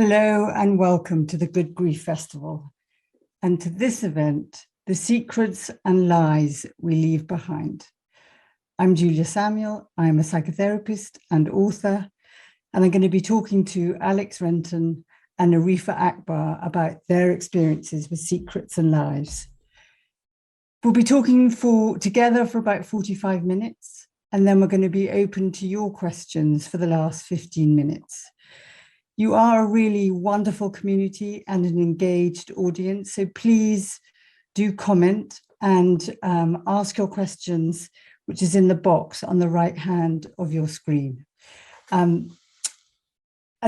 Hello and welcome to the Good Grief Festival and to this event, The Secrets and Lies We Leave Behind. I'm Julia Samuel, I'm a psychotherapist and author, and I'm going to be talking to Renton and Arifa Akbar about their experiences with secrets and lies. We'll be talking together for about 45 minutes, and then we're going to be open to your questions for the last 15 minutes. You are a really wonderful community and an engaged audience, so please do comment and ask your questions, which is in the box on the right hand of your screen. And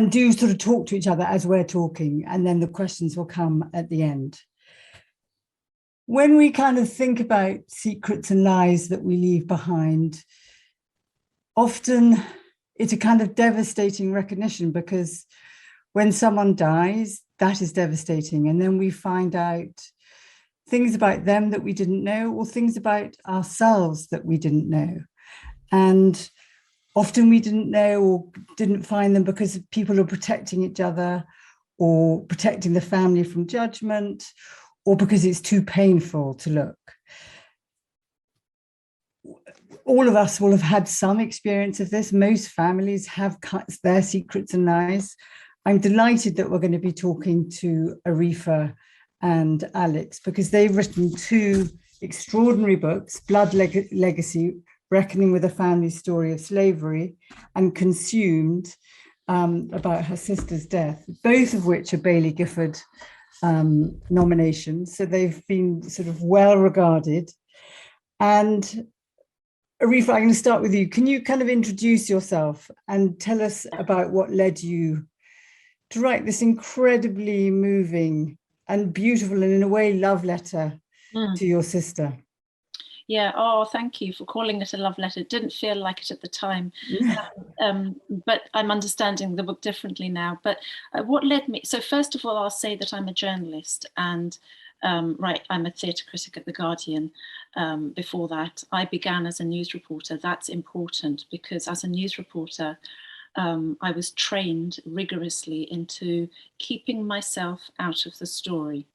do sort of talk to each other as we're talking, and then the questions will come at the end. When we kind of think about secrets and lies that we leave behind, often it's a kind of devastating recognition, because when someone dies, that is devastating. And then we find out things about them that we didn't know, or things about ourselves that we didn't know. And often we didn't know or didn't find them because people are protecting each other or protecting the family from judgment, or because it's too painful to look. All of us will have had some experience of this. Most families have cut their secrets and lies. I'm delighted that we're going to be talking to Arifa and Alex, because they've written two extraordinary books, Blood Legacy, Reckoning with a Family Story of Slavery, and Consumed, about her sister's death, both of which are Baillie Gifford nominations. So they've been sort of well regarded. And Arifa, I'm going to start with you. Can you kind of introduce yourself and tell us about what led you to write this incredibly moving and beautiful and, in a way, love letter to your sister? Yeah, oh, thank you for calling it a love letter. It didn't feel like it at the time, but I'm understanding the book differently now. But what led me, so first of all, I'll say that I'm a journalist, and I'm a theatre critic at The Guardian. Before that, I began as a news reporter. That's important, because as a news reporter, I was trained rigorously into keeping myself out of the story.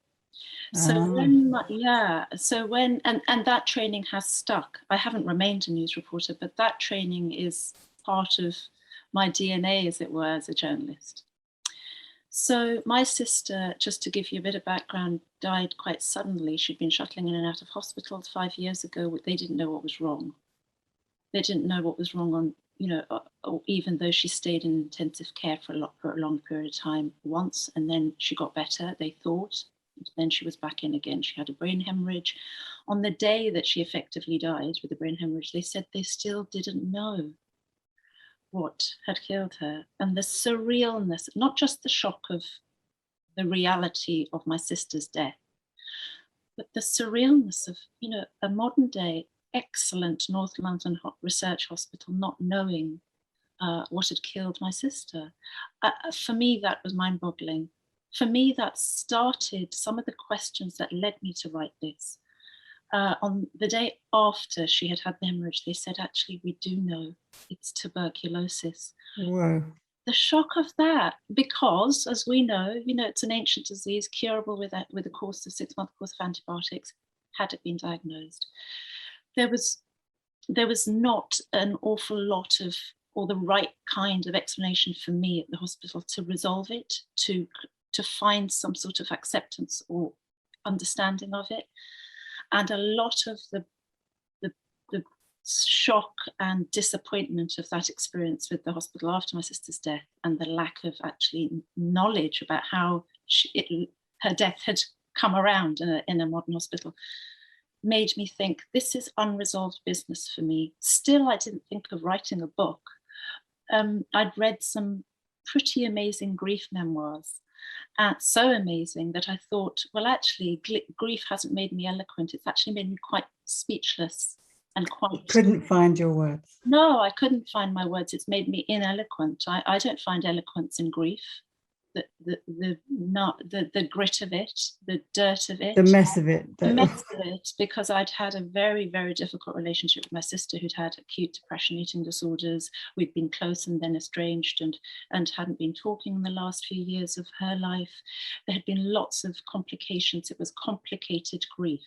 So and that training has stuck. I haven't remained a news reporter, but that training is part of my DNA, as it were, as a journalist. So my sister, just to give you a bit of background, died quite suddenly. She'd been shuttling in and out of hospitals 5 years ago. They didn't know what was wrong. They didn't know what was wrong even though she stayed in intensive care for a long period of time once, and then she got better, they thought. Then she was back in again. She had a brain hemorrhage. On the day that she effectively died with the brain hemorrhage, they said they still didn't know what had killed her. And the surrealness, not just the shock of the reality of my sister's death, but the surrealness of, a modern day excellent North London research hospital not knowing what had killed my sister. For me, that was mind-boggling. For me, that started some of the questions that led me to write this. On the day after she had the hemorrhage, they said, actually, we do know it's tuberculosis. Whoa. The shock of that, because, as we know, it's an ancient disease, curable with a 6-month course of antibiotics, had it been diagnosed. There was not an awful lot of, or the right kind of explanation for me at the hospital to resolve it, to find some sort of acceptance or understanding of it. And a lot of the shock and disappointment of that experience with the hospital after my sister's death, and the lack of actually knowledge about how her death had come around in a modern hospital, made me think, this is unresolved business for me. Still, I didn't think of writing a book. I'd read some pretty amazing grief memoirs, so amazing that I thought, well, actually, grief hasn't made me eloquent. It's actually made me quite speechless and quite... Couldn't find your words. No, I couldn't find my words. It's made me ineloquent. I don't find eloquence in grief. the grit of it, the dirt of it, the mess of it, because I'd had a very, very difficult relationship with my sister, who'd had acute depression, eating disorders. We'd been close and then estranged, and hadn't been talking in the last few years of her life. There had been lots of complications. It was complicated grief.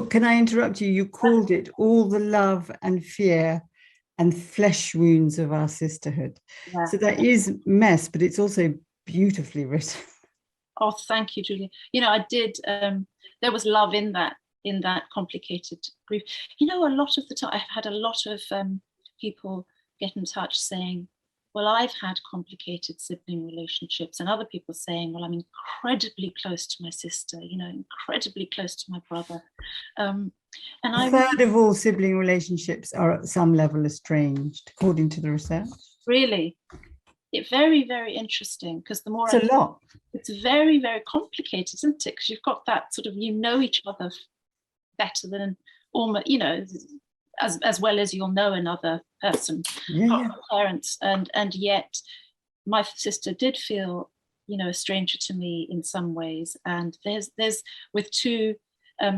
Can I interrupt you? You called it all the love and fear and flesh wounds of our sisterhood. Yeah. So that is mess, but it's also beautifully written. Oh, thank you, Julia. You know, I did, there was love in that complicated grief. You know, a lot of the time I've had a lot of people get in touch saying, well, I've had complicated sibling relationships, and other people saying, well, I'm incredibly close to my sister, you know, incredibly close to my brother. And a third of all sibling relationships are at some level estranged, according to the research. Really? It's very, very interesting, because the more it's a lot. It's very, very complicated, isn't it? Because you've got that sort of, you know each other better than almost, you know, as well as you'll know another person, parents, and yet my sister did feel, you know, a stranger to me in some ways. And there's with two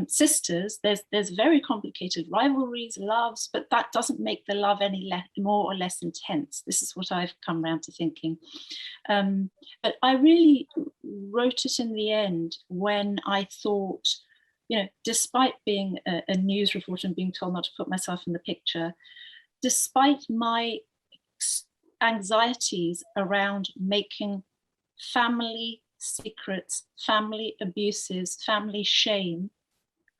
sisters, there's very complicated rivalries, loves, but that doesn't make the love any more or less intense. This is what I've come around to thinking. But I really wrote it in the end when I thought, you know, despite being a news reporter and being told not to put myself in the picture, despite my anxieties around making family secrets, family abuses, family shame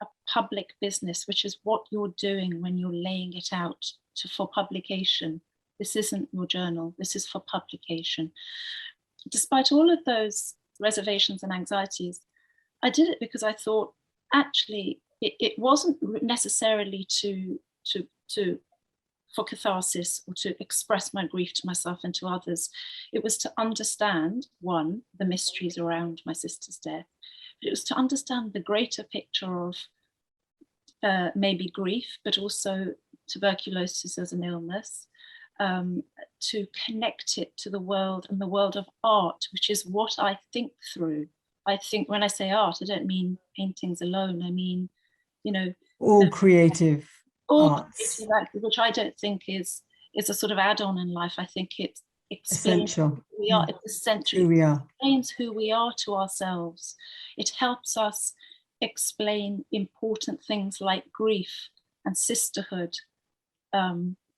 a public business, which is what you're doing when you're laying it out for publication. This isn't your journal, this is for publication. Despite all of those reservations and anxieties, I did it because I thought, actually, it wasn't necessarily for catharsis or to express my grief to myself and to others. It was to understand, one, the mysteries around my sister's death. But it was to understand the greater picture of maybe grief, but also tuberculosis as an illness, to connect it to the world and the world of art, which is what I think through. I think when I say art, I don't mean paintings alone. I mean, you know, all creative arts, which I don't think is a sort of add-on in life. I think it's essential. Who we are. It's essential. Who we are. It explains who we are to ourselves. It helps us explain important things like grief and sisterhood,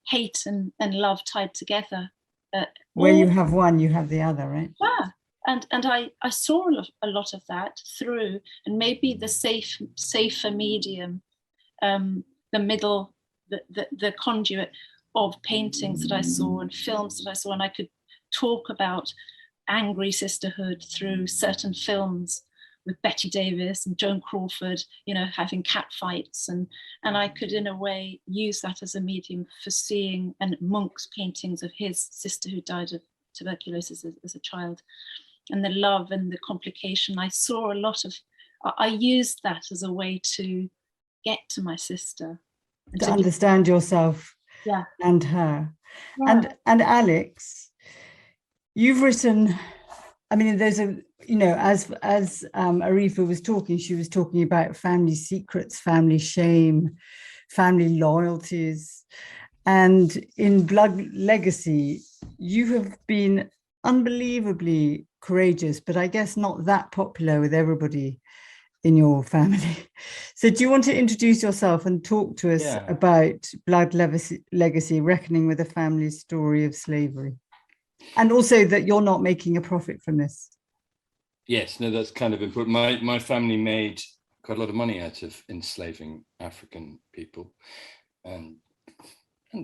hate and love tied together. Where you have one, you have the other, right? Yeah. And I saw a lot of that through, and maybe the safer medium, the middle, the conduit of paintings that I saw and films that I saw, and I could talk about angry sisterhood through certain films with Betty Davis and Joan Crawford, you know, having cat fights, and I could in a way use that as a medium for seeing, and Munch's paintings of his sister who died of tuberculosis as a child, and the love and the complication. I saw a lot of, I used that as a way to get to my sister. And to understand yourself and her. Yeah. And Alex, you've written, I mean, there's a, you know, as Arifa was talking, she was talking about family secrets, family shame, family loyalties. And in Blood Legacy, you have been unbelievably courageous, but I guess not that popular with everybody in your family. So do you want to introduce yourself and talk to us about Blood Legacy, reckoning with a family's story of slavery? And also that you're not making a profit from this. Yes, no, that's kind of important. My family made quite a lot of money out of enslaving African people and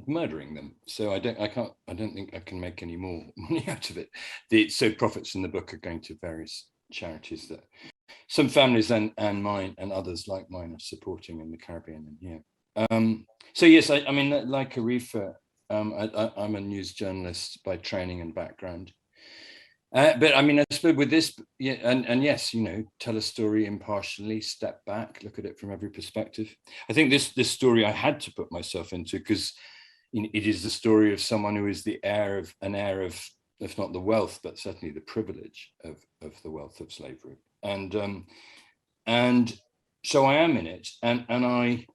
murdering them. So I don't think I can make any more money out of it. So profits in the book are going to various charities that some families and mine and others like mine are supporting in the Caribbean and here. So yes, I mean, like Arifa, I'm a news journalist by training and background. But I mean, I suppose with this, and yes, you know, tell a story impartially, step back, look at it from every perspective. I think this story I had to put myself into because it is the story of someone who is the heir of if not the wealth, but certainly the privilege of the wealth of slavery. And so I am in it, and I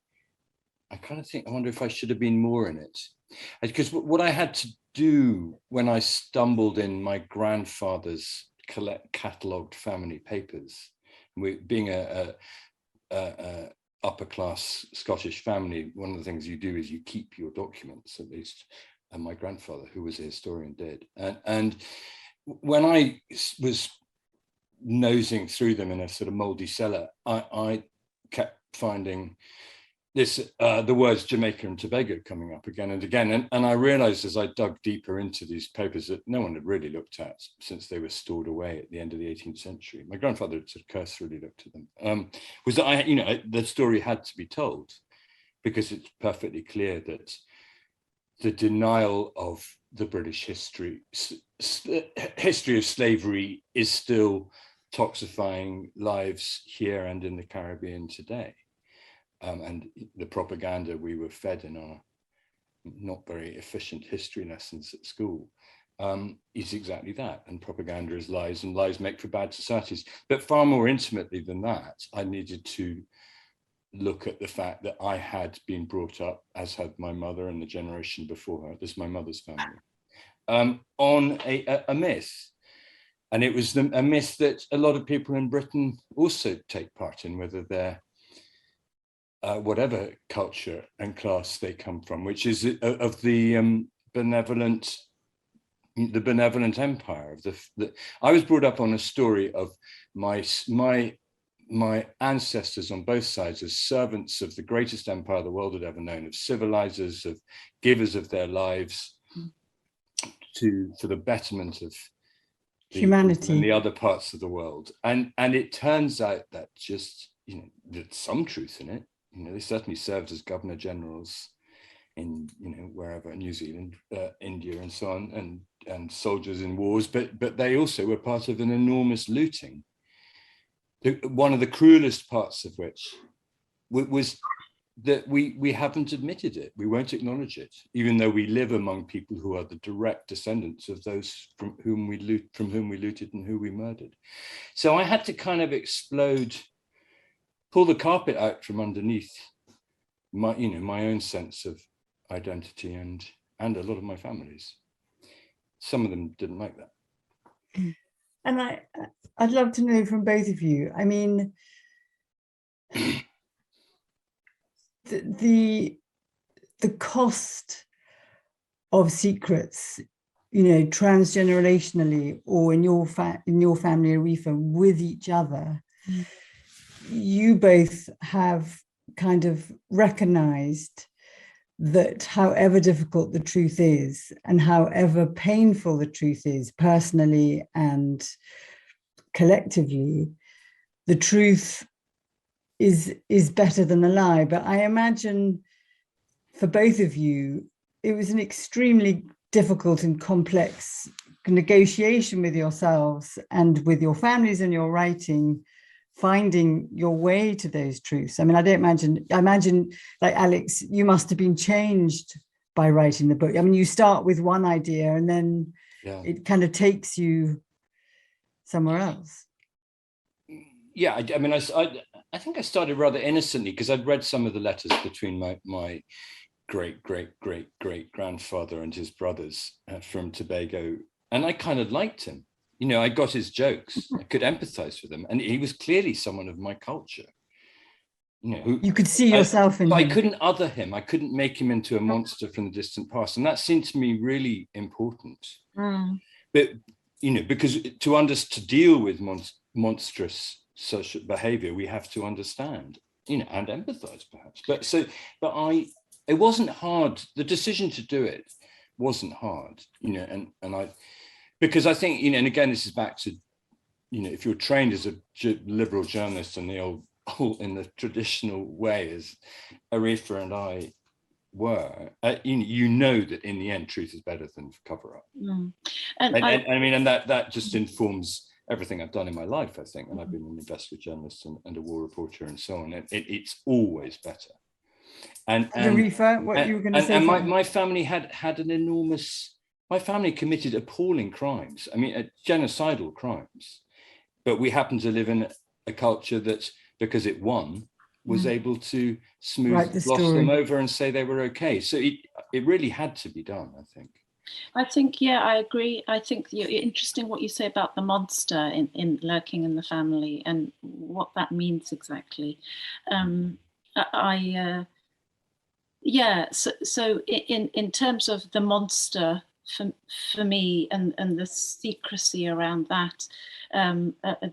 kind of think, I wonder if I should have been more in it, because what I had to do when I stumbled in my grandfather's catalogued family papers, being a upper class Scottish family, one of the things you do is you keep your documents, at least. And my grandfather, who was a historian, did. And when I was nosing through them in a sort of moldy cellar, I kept finding this, the words Jamaica and Tobago coming up again and again. And I realized as I dug deeper into these papers that no one had really looked at since they were stored away at the end of the 18th century. My grandfather had sort of cursorily looked at them. Was that the story had to be told, because it's perfectly clear that the denial of the British history of slavery is still toxifying lives here and in the Caribbean today. And the propaganda we were fed in our not very efficient history lessons at school is exactly that. And propaganda is lies, and lies make for bad societies. But far more intimately than that, I needed to look at the fact that I had been brought up, as had my mother and the generation before her, this is my mother's family, on a myth. And it was a myth that a lot of people in Britain also take part in, whether they're whatever culture and class they come from, which is of the benevolent empire. I was brought up on a story of my ancestors on both sides as servants of the greatest empire the world had ever known, of civilizers, of givers of their lives for the betterment of humanity and the other parts of the world. And it turns out that just, there's some truth in it. They certainly served as governor generals in, wherever, New Zealand, India, and so on, and soldiers in wars, but they also were part of an enormous looting. One of the cruelest parts of which was that we haven't admitted it. We won't acknowledge it, even though we live among people who are the direct descendants of those from whom we looted and who we murdered. So I had to kind of pull the carpet out from underneath my own sense of identity and a lot of my family's. Some of them didn't like that. And I'd love to know from both of you, I mean, the cost of secrets, transgenerationally, or in your family, Arifa, with each other, you both have kind of recognized that however difficult the truth is, and however painful the truth is, personally and collectively, the truth is better than a lie. But I imagine for both of you, it was an extremely difficult and complex negotiation with yourselves and with your families and your writing, finding your way to those truths. I mean, I imagine like Alex, you must have been changed by writing the book. I mean, you start with one idea and then it kind of takes you somewhere else. Yeah, I mean, I think I started rather innocently, because I'd read some of the letters between my great grandfather and his brothers from Tobago, and I kind of liked him. I got his jokes. I could empathize with him, and he was clearly someone of my culture. You could see yourself in him. I couldn't other him. I couldn't make him into a monster from the distant past, and that seemed to me really important. But because to deal with monstrous social behavior, we have to understand, and empathize, perhaps. It wasn't hard. The decision to do it wasn't hard, because I think, and again, this is back to, if you're trained as a liberal journalist in the traditional way, as Arifa and I were, that in the end, truth is better than cover up. And that just informs everything I've done in my life, I think. And I've been an investigative journalist and a war reporter and so on. It's always better. And Arifa, what you were going to say? And my family had an enormous my family committed appalling crimes. I mean, genocidal crimes. But we happen to live in a culture that, because it won, was able to gloss them over and say they were okay. So it really had to be done, I think. I think, yeah, I agree. I think interesting what you say about the monster in lurking in the family and what that means exactly. So in terms of the monster for me and the secrecy around that,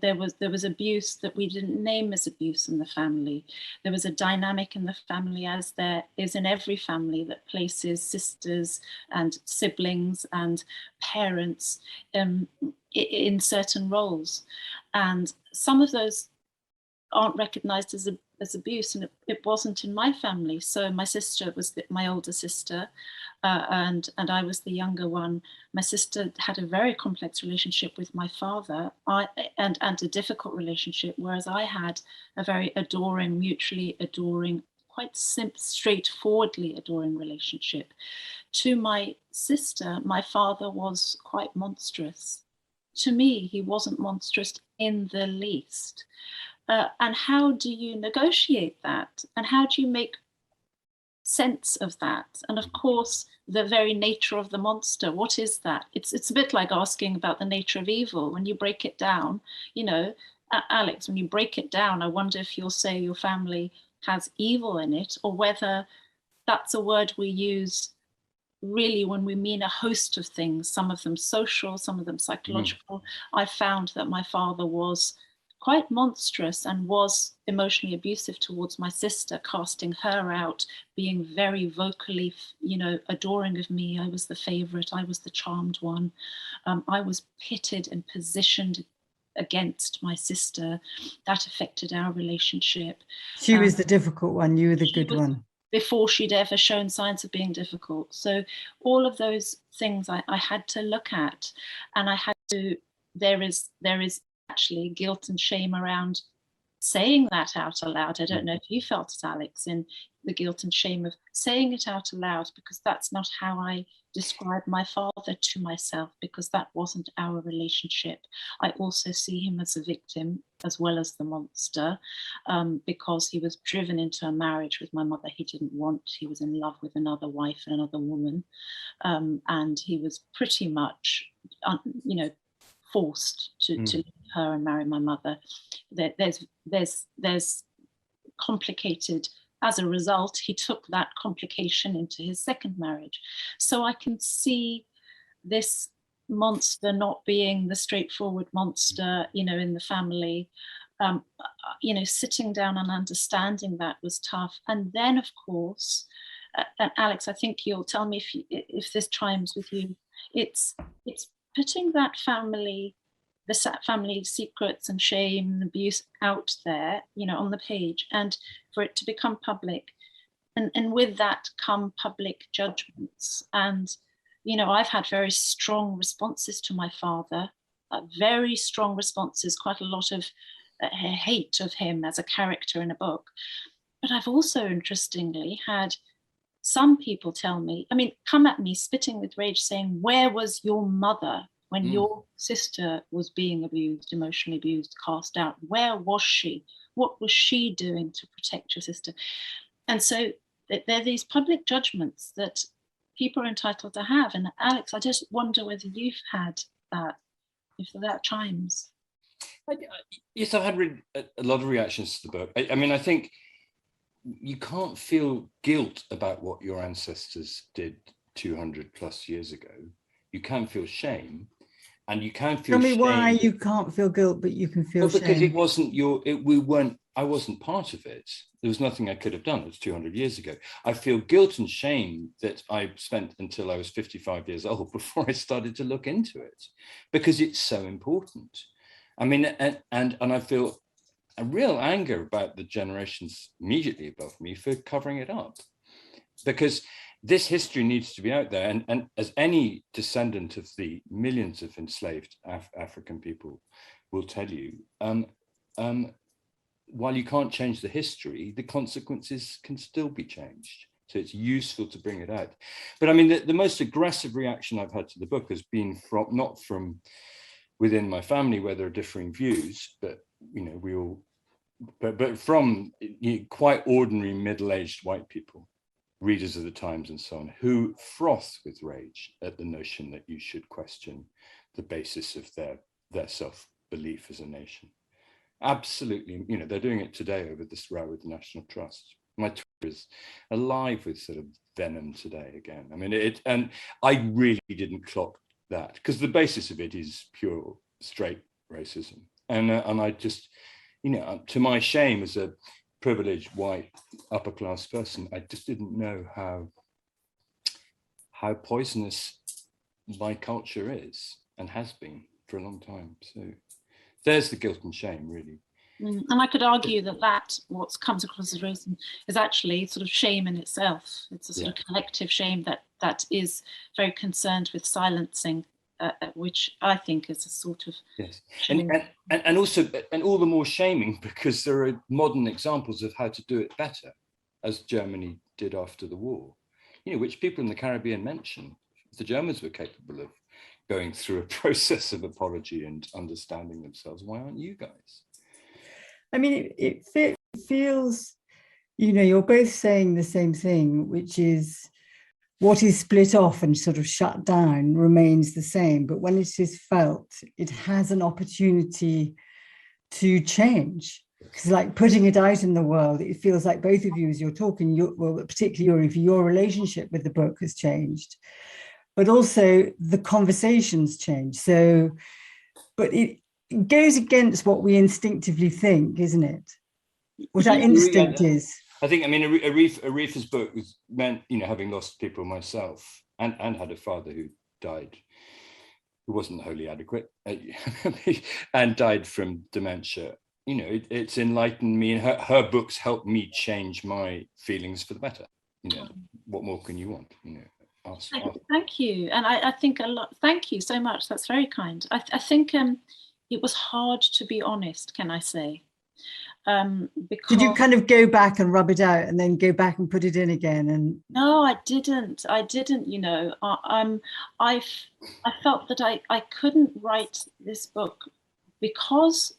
there was abuse that we didn't name as abuse in the family. There was a dynamic in the family, as there is in every family, that places sisters and siblings and parents in certain roles, and some of those aren't recognized as abuse, and it wasn't in my family. So my sister was my older sister, and I was the younger one. My sister had a very complex relationship with my father, and a difficult relationship, whereas I had a very adoring, mutually adoring, quite straightforwardly adoring relationship. To my sister, my father was quite monstrous. To me, he wasn't monstrous in the least. And how do you negotiate that? And how do you make sense of that? And of course, the very nature of the monster, what is that? It's a bit like asking about the nature of evil. When you break it down, Alex, when you break it down, I wonder if you'll say your family has evil in it, or whether that's a word we use really when we mean a host of things, some of them social, some of them psychological. I found that my father was quite monstrous and was emotionally abusive towards my sister, casting her out, being very vocally, adoring of me. I was the favorite, I was the charmed one. I was pitted and positioned against my sister. That affected our relationship. She was the difficult one, you were the good one. Before she'd ever shown signs of being difficult. So all of those things I had to look at, and I had to, there is actually guilt and shame around saying that out aloud. I don't know if you felt it, Alex, in the guilt and shame of saying it out aloud, because that's not how I describe my father to myself, because that wasn't our relationship. I also see him as a victim as well as the monster, because he was driven into a marriage with my mother he didn't want. He was in love with another wife and another woman, and he was pretty much, forced to leave her and marry my mother. There's complicated. As a result, he took that complication into his second marriage. So I can see this monster not being the straightforward monster, in the family. Sitting down and understanding that was tough. And then, of course, and Alex, I think you'll tell me if this chimes with you. It's putting that family, the family secrets and shame and abuse out there, on the page, and for it to become public. And with that come public judgments. And, I've had very strong responses to my father, very strong responses, quite a lot of hate of him as a character in a book. But I've also, interestingly, had some people tell me, come at me spitting with rage, saying, where was your mother when your sister was being abused, emotionally abused, cast out? Where was she? What was she doing to protect your sister? And so there are these public judgments that people are entitled to have. And Alex, I just wonder whether you've had that, if that chimes. Yes, I've had a lot of reactions to the book. I think you can't feel guilt about what your ancestors did 200 plus years ago. You can feel shame, and you can feel shame. Tell me why you can't feel guilt, but you can feel shame. Because it wasn't I wasn't part of it. There was nothing I could have done. It was 200 years ago. I feel guilt and shame that I spent until I was 55 years old before I started to look into it, because it's so important. And I feel a real anger about the generations immediately above me for covering it up, because this history needs to be out there. And as any descendant of the millions of enslaved African people will tell you, while you can't change the history, the consequences can still be changed. So it's useful to bring it out. But I mean, the most aggressive reaction I've had to the book has been from, not from within my family where there are differing views, but, you know, we all, but from quite ordinary middle-aged white people, readers of the Times and so on, who froth with rage at the notion that you should question the basis of their self-belief as a nation. Absolutely, you know, they're doing it today over this row with the National Trust. My Twitter is alive with sort of venom today again. I mean, and I really didn't clock that, because the basis of it is pure straight racism. And I just, you know, to my shame as a privileged white upper class person, I just didn't know how poisonous my culture is and has been for a long time. So there's the guilt and shame, really. And I could argue that what comes across as racism is actually sort of shame in itself. It's a sort of collective shame that is very concerned with silencing, which I think is a sort of shame. And also, and all the more shaming because there are modern examples of how to do it better, as Germany did after the war, you know, which people in the Caribbean mention. If the Germans were capable of going through a process of apology and understanding themselves, why aren't you guys? I mean, it feels, you know, you're both saying the same thing, which is what is split off and sort of shut down remains the same. But when it is felt, it has an opportunity to change. Because like putting it out in the world, it feels like both of you, as you're talking, well, particularly your relationship with the book has changed, but also the conversations change. So, but it goes against what we instinctively think, isn't it? What our instinct is. I think, I mean, Arifa's book was meant, you know, having lost people myself and had a father who died, who wasn't wholly adequate, and died from dementia. You know, it's enlightened me, and her books helped me change my feelings for the better. You know, what more can you want? You know, ask. Thank you, and I think a lot. Thank you so much. That's very kind. I think it was hard to be honest. Can I say? Because did you kind of go back and rub it out and then go back and put it in again? And no, I didn't. You know, I felt that I couldn't write this book because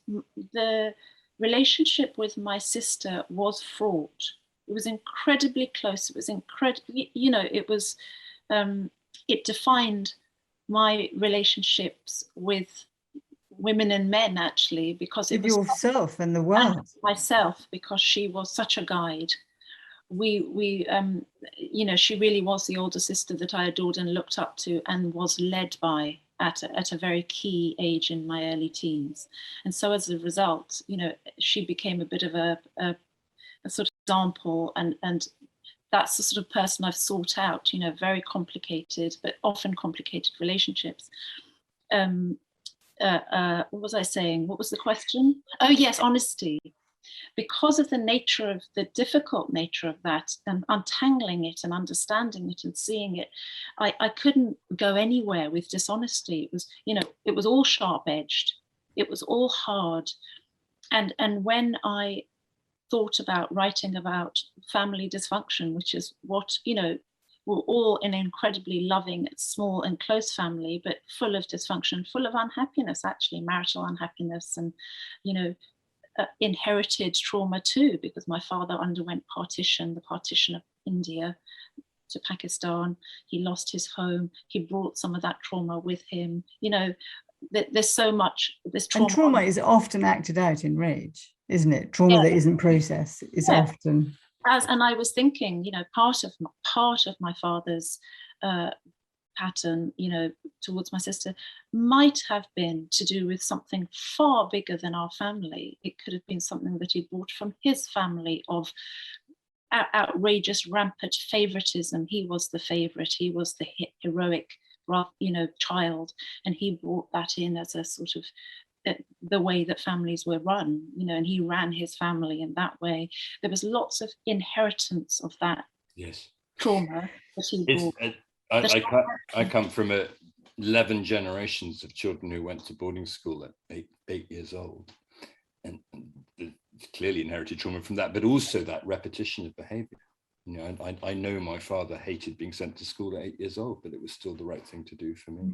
the relationship with my sister was fraught. It was incredibly close. It was incredibly, you know, it was, it defined my relationships with women and men, actually, because it was yourself and the world. And myself, because she was such a guide. We you know, she really was the older sister that I adored and looked up to and was led by at a very key age in my early teens. And so as a result, you know, she became a bit of a sort of example, and that's the sort of person I've sought out, you know, very complicated, but often complicated relationships. What was I saying? What was the question? Oh yes, honesty. Because of the difficult nature of that, and untangling it and understanding it and seeing it, I couldn't go anywhere with dishonesty. It was, you know, it was all sharp-edged. It was all hard. And when I thought about writing about family dysfunction, which is what, you know, we're all in an incredibly loving, small and close family, but full of dysfunction, full of unhappiness, actually, marital unhappiness, and, you know, inherited trauma too, because my father underwent the partition of India to Pakistan. He lost his home. He brought some of that trauma with him. You know, there's so much, this trauma. And trauma is often acted out in rage, isn't it? Trauma that isn't processed is often. And I was thinking, you know, part of my father's pattern, you know, towards my sister might have been to do with something far bigger than our family. It could have been something that he brought from his family of outrageous, rampant favoritism. He was the favorite. He was the heroic, you know, child, and he brought that in as a sort of the way that families were run, you know, and he ran his family in that way. There was lots of inheritance of that trauma that he brought. I come from 11 generations of children who went to boarding school at 8 years old, and clearly inherited trauma from that, but also that repetition of behavior. You know, I know my father hated being sent to school at 8 years old, but it was still the right thing to do for me.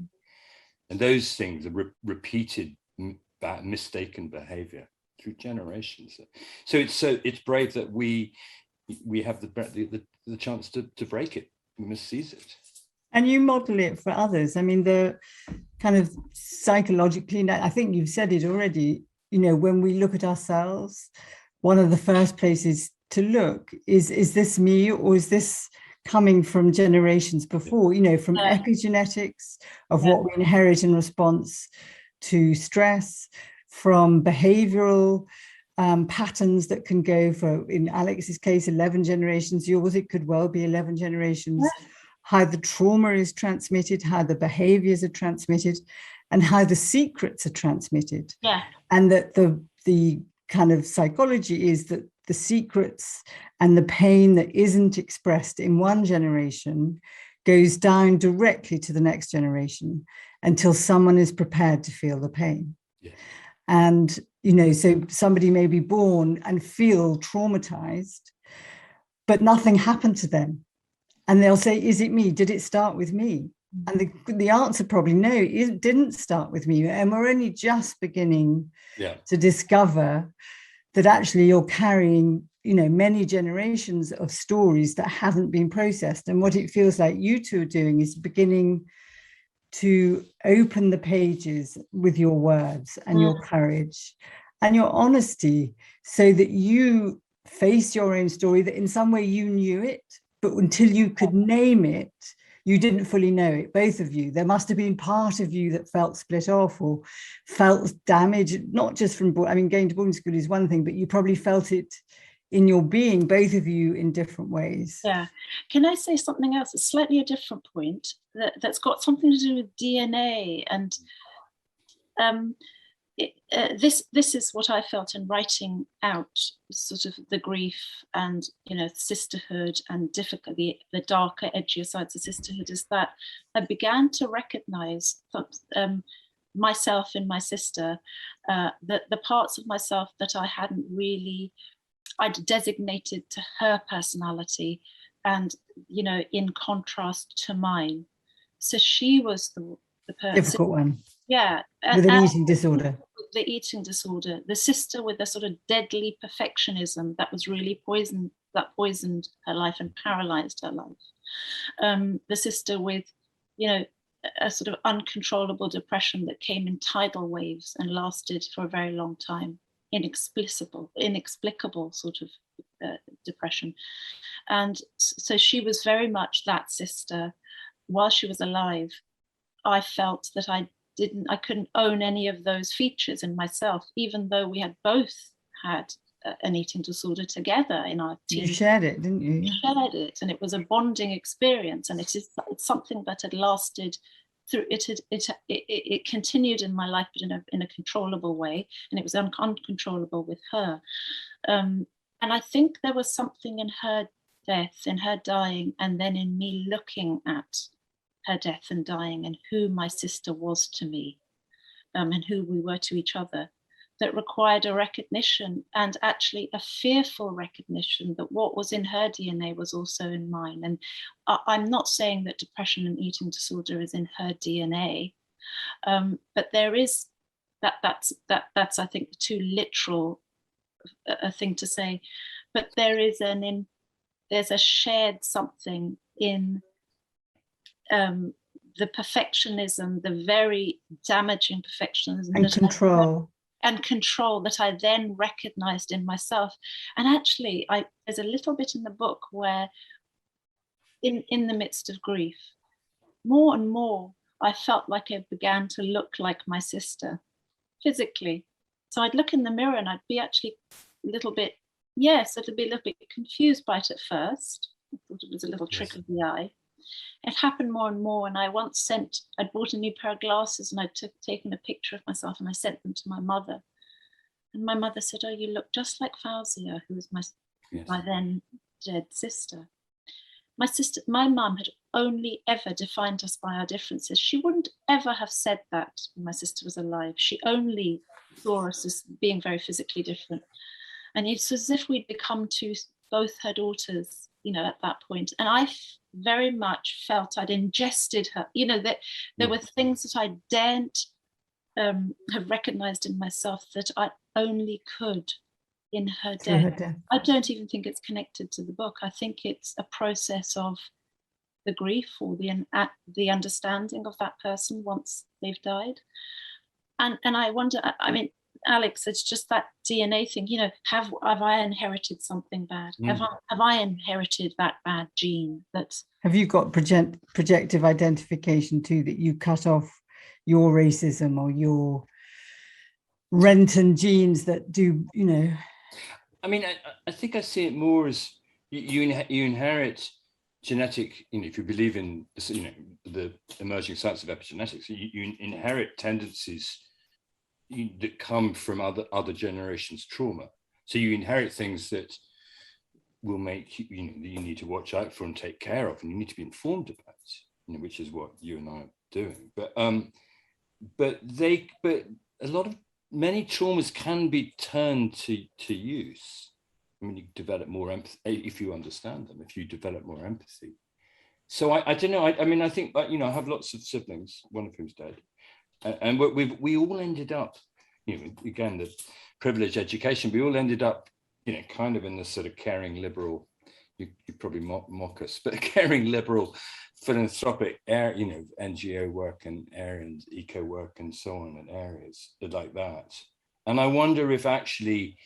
And those things are repeated mistaken behavior through generations. So it's brave that we have the chance to break it. We must seize it. And you model it for others. I mean, the kind of psychologically, I think you've said it already, you know, when we look at ourselves, one of the first places to look is this me, or is this coming from generations before, you know, from epigenetics of what we inherit in response to stress, from behavioral patterns that can go for, in Alex's case, 11 generations, yours, it could well be 11 generations, how the trauma is transmitted, how the behaviors are transmitted, and how the secrets are transmitted. And that the kind of psychology is that the secrets and the pain that isn't expressed in one generation goes down directly to the next generation until someone is prepared to feel the pain. And, you know, so somebody may be born and feel traumatized, but nothing happened to them. And they'll say, is it me? Did it start with me? And the answer probably no, it didn't start with me. And we're only just beginning to discover that actually you're carrying, you know, many generations of stories that haven't been processed. And what it feels like you two are doing is beginning to open the pages with your words and your courage and your honesty, so that you face your own story, that in some way you knew it, but until you could name it, you didn't fully know it, both of you. There must have been part of you that felt split off or felt damaged, not just from, I mean, going to boarding school is one thing, but you probably felt it in your being, both of you, in different ways. Can I say something else? It's slightly a different point that's got something to do with DNA. And this is what I felt in writing out sort of the grief and, you know, sisterhood and difficulty, the darker, edgier sides of sisterhood, is that I began to recognize myself in my sister, that the parts of myself that I hadn't really, I'd designated to her personality, and, you know, in contrast to mine. So she was the person. Difficult one. With an eating disorder. The eating disorder, the sister with a sort of deadly perfectionism that was really poisoned her life and paralyzed her life. The sister with, you know, a sort of uncontrollable depression that came in tidal waves and lasted for a very long time. Inexplicable sort of depression. And so she was very much that sister. While she was alive, I felt that I couldn't own any of those features in myself, even though we had both had an eating disorder together in our teens. You shared it, didn't you? We shared it, and it was a bonding experience, and it's something that had lasted through it continued in my life, but in a controllable way, and it was uncontrollable with her. And I think there was something in her death, in her dying, and then in me looking at her death and dying, and who my sister was to me, and who we were to each other, that required a recognition, and actually a fearful recognition, that what was in her DNA was also in mine. And I'm not saying that depression and eating disorder is in her DNA, but there is that's I think too literal a thing to say, but there is there's a shared something in the perfectionism, the very damaging perfectionism and control that I then recognized in myself. And actually, there's a little bit in the book where in the midst of grief, more and more, I felt like I began to look like my sister physically. So I'd look in the mirror and I'd be actually a little bit confused by it at first. I thought it was a little trick of the eye. It happened more and more, and I'd bought a new pair of glasses, and I'd taken a picture of myself and I sent them to my mother. And my mother said, "Oh, you look just like Fauzia, who was my then dead sister." My mum had only ever defined us by our differences. She wouldn't ever have said that when my sister was alive. She only saw us as being very physically different. And it's as if we'd become both her daughters at that point. And I very much felt I'd ingested her, that there were things that I daren't have recognized in myself that I only could in her death. I don't even think it's connected to the book. I think it's a process of the grief or the understanding of that person once they've died. And I wonder, I mean, Alex, it's just that DNA thing, have I inherited something bad? Have I inherited that bad gene? Have you got projective identification too, that you cut off your racism or your Renton genes that do, I mean, I think I see it more as you inherit genetic, if you believe in, the emerging science of epigenetics, you inherit tendencies that come from other generations' trauma. So you inherit things that will make you, that you need to watch out for and take care of, and you need to be informed about, which is what you and I are doing. But many traumas can be turned to use. I mean, you develop more empathy if you understand them, if you develop more empathy. So I don't know. I mean, I think, I have lots of siblings, one of whom's dead. And we all ended up, again, the privileged education, we all ended up, kind of in this sort of caring liberal, you probably mock us, but caring liberal philanthropic NGO work and eco work and so on, and areas like that. And I wonder if actually,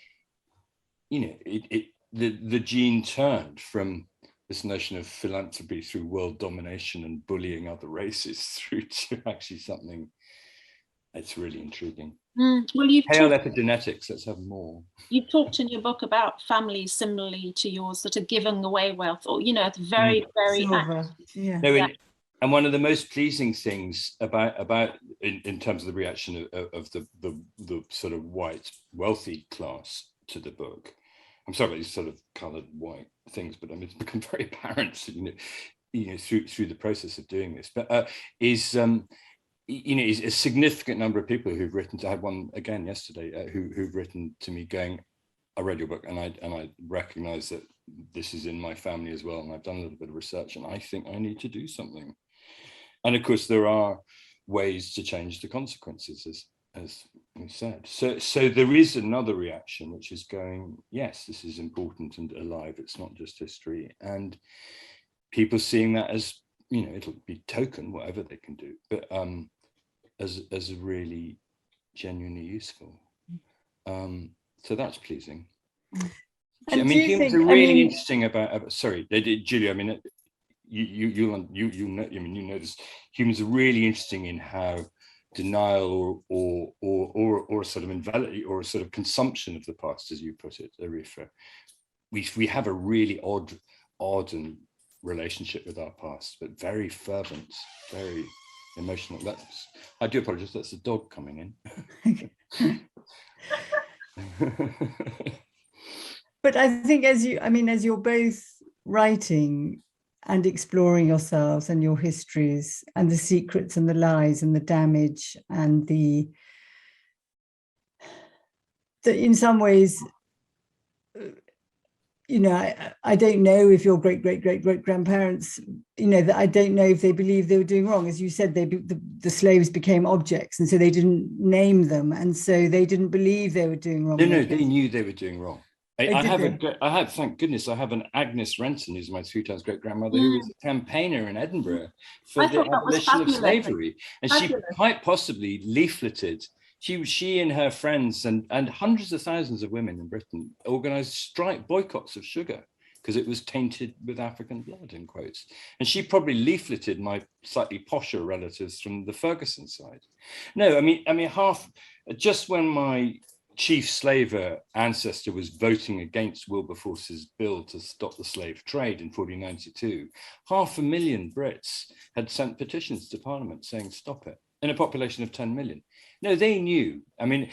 the gene turned from this notion of philanthropy through world domination and bullying other races through to actually something that's really intriguing. Well, you've Pale epigenetics, let's have more. You talked in your book about families similarly to yours that are giving away wealth, or it's very, very active. And one of the most pleasing things about in terms of the reaction of the sort of white wealthy class to the book, I'm sorry about these sort of coloured white things, but I mean, it's become very apparent, through the process of doing this. But is a significant number of people who've written. I had one again yesterday who've written to me going, I read your book and I recognise that this is in my family as well, and I've done a little bit of research, and I think I need to do something. And of course, there are ways to change the consequences, as we said. So there is another reaction, which is going, yes, this is important and alive. It's not just history, and people seeing that as, it'll be token, whatever they can do, but as really genuinely useful. So that's pleasing. I mean, humans are really interesting about. Sorry, Julia. I mean, you know. I mean, this. Humans are really interesting in how denial or a sort of invalidity or a sort of consumption of the past, as you put it, Arifa. We have a really odd and relationship with our past, but very fervent, very emotional. I do apologize. That's the dog coming in. But I think as you're both writing and exploring yourselves and your histories and the secrets and the lies and the damage and the in some ways, I don't know if your great grandparents, that I don't know if they believe they were doing wrong. As you said, the slaves became objects, and so they didn't name them, and so they didn't believe they were doing wrong. No, they knew they were doing wrong. I have, thank goodness, I have an Agnes Renton, who's my 3 times great grandmother, who was a campaigner in Edinburgh for the abolition of slavery, and she quite possibly leafleted. She and her friends and hundreds of thousands of women in Britain organised boycotts of sugar because it was tainted with African blood, in quotes. And she probably leafleted my slightly posher relatives from the Ferguson side. No, I mean, just when my chief slaver ancestor was voting against Wilberforce's bill to stop the slave trade in 1492, 500,000 Brits had sent petitions to Parliament saying stop it, in a population of 10 million. No, they knew. I mean,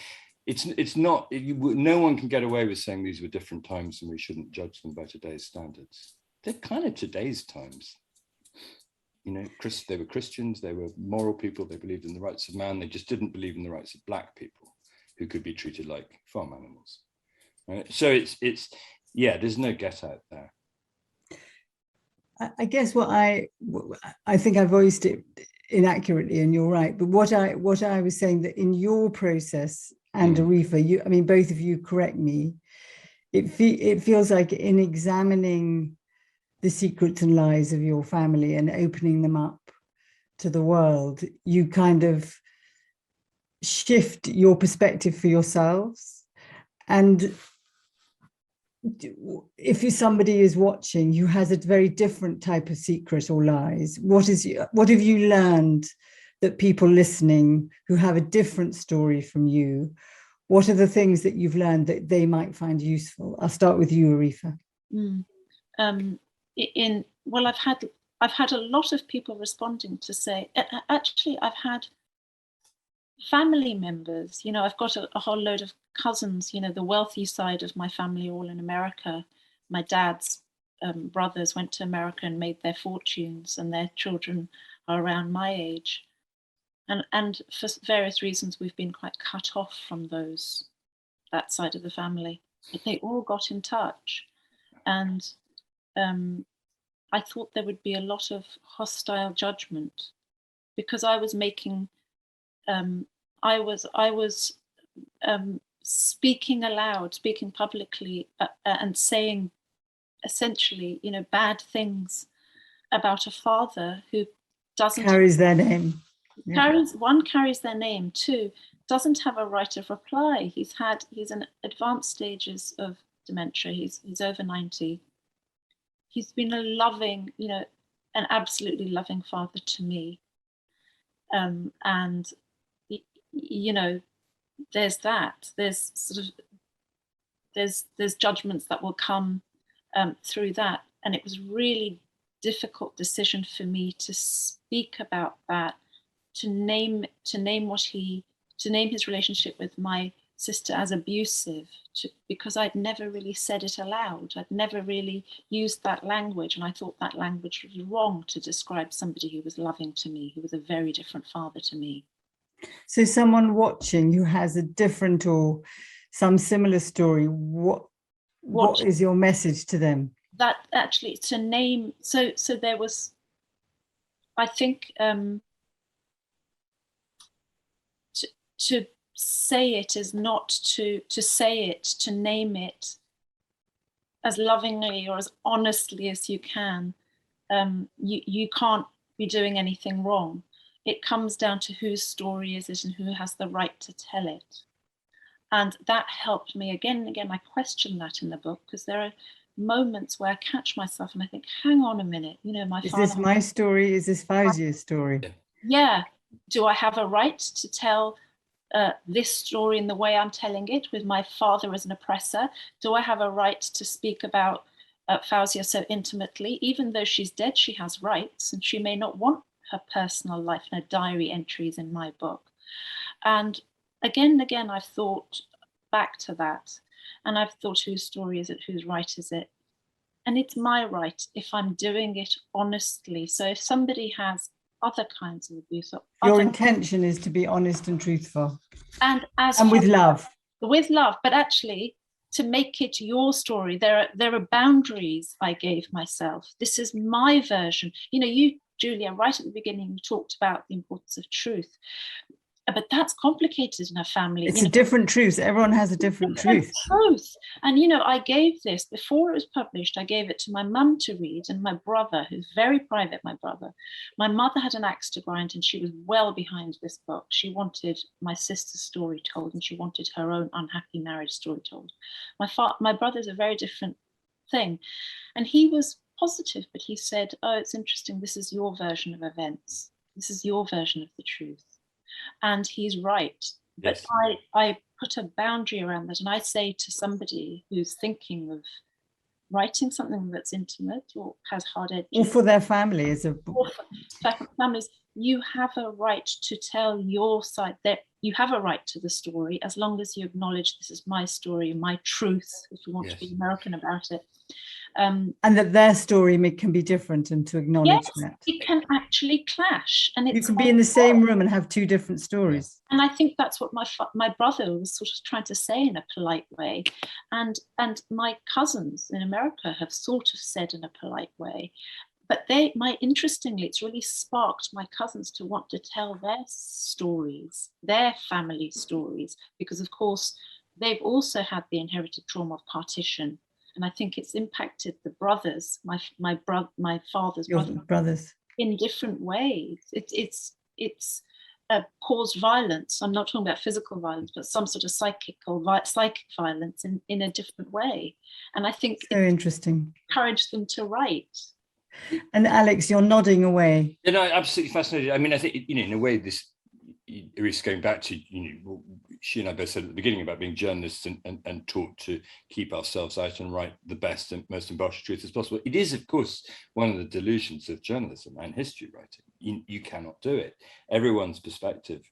it's not, no one can get away with saying these were different times and we shouldn't judge them by today's standards. They're kind of today's times. They were Christians, they were moral people, they believed in the rights of man, they just didn't believe in the rights of black people who could be treated like farm animals. Right? So it's there's no get out there. I guess I think I voiced it inaccurately, and you're right. But what I was saying, that in your process, and Arifa, I mean, both of you correct me. It feels like in examining the secrets and lies of your family and opening them up to the world, you kind of shift your perspective for yourselves. And if somebody is watching who has a very different type of secret or lies, what have you learned that people listening who have a different story from you, what are the things that you've learned that they might find useful? I'll start with you, Arifa. Well, I've had a lot of people responding to say, actually, I've had family members, I've got a whole load of cousins, the wealthy side of my family, all in America. My dad's brothers went to America and made their fortunes, and their children are around my age. And for various reasons, we've been quite cut off from that side of the family. But they all got in touch. And I thought there would be a lot of hostile judgment, because I was making, I was speaking aloud, speaking publicly, and saying essentially, bad things about a father who doesn't carries their name. Carries their name. Two, doesn't have a right of reply. He's in advanced stages of dementia. He's over 90. He's been a loving, an absolutely loving father to me. And there's that. There's sort of there's judgments that will come through that, and it was really difficult decision for me to speak about that, to name his relationship with my sister as abusive, because I'd never really said it aloud. I'd never really used that language, and I thought that language was wrong to describe somebody who was loving to me, who was a very different father to me. So someone watching who has a different or some similar story, what is your message to them? That actually to name, so there was, I think, to say it is not to say it, to name it as lovingly or as honestly as you can. You can't be doing anything wrong. It comes down to whose story is it and who has the right to tell it. And that helped me again and again. I question that in the book, because there are moments where I catch myself and I think, hang on a minute, is this my story? Is this Fauzia's story? Yeah. Do I have a right to tell this story in the way I'm telling it, with my father as an oppressor? Do I have a right to speak about Fauzia so intimately? Even though she's dead, she has rights, and she may not want her personal life and her diary entries in my book. And again, I've thought back to that, and I've thought, whose story is it? Whose right is it? And it's my right if I'm doing it honestly. So if somebody has other kinds of abuse, your intention is to be honest and truthful, and with love. But actually, to make it your story, there are boundaries I gave myself. This is my version. You, Julia, right at the beginning, you talked about the importance of truth. But that's complicated in a family. It's a different truth. Everyone has a different truth. And, I gave this, before it was published, I gave it to my mum to read, and my brother, who's very private, my brother. My mother had an axe to grind, and she was well behind this book. She wanted my sister's story told, and she wanted her own unhappy marriage story told. My brother's a very different thing. And he was positive, but he said, oh, it's interesting. This is your version of events. This is your version of the truth. And he's right. Yes. But I put a boundary around that, and I say to somebody who's thinking of writing something that's intimate or has hard edges, or for their family, or for families, you have a right to tell your side. That you have a right to the story, as long as you acknowledge this is my story, my truth, if you want to be American about it. And that their story can be different, and to acknowledge that. It can actually clash. And you can be in the same room and have two different stories. And I think that's what my brother was sort of trying to say in a polite way. And my cousins in America have sort of said in a polite way. but interestingly, it's really sparked my cousins to want to tell their stories, their family stories, because of course they've also had the inherited trauma of partition. And I think it's impacted the brothers, my father's brothers, in different ways. It's caused violence. I'm not talking about physical violence, but some sort of psychic violence in a different way. And I think so interesting. Encourage them to write. And Alex, you're nodding away. You know, absolutely fascinating. I mean, I think, in a way, this is going back to, she and I both said at the beginning about being journalists and taught to keep ourselves out and write the best and most impartial truth as possible. It is, of course, one of the delusions of journalism and history writing. You cannot do it. Everyone's perspective,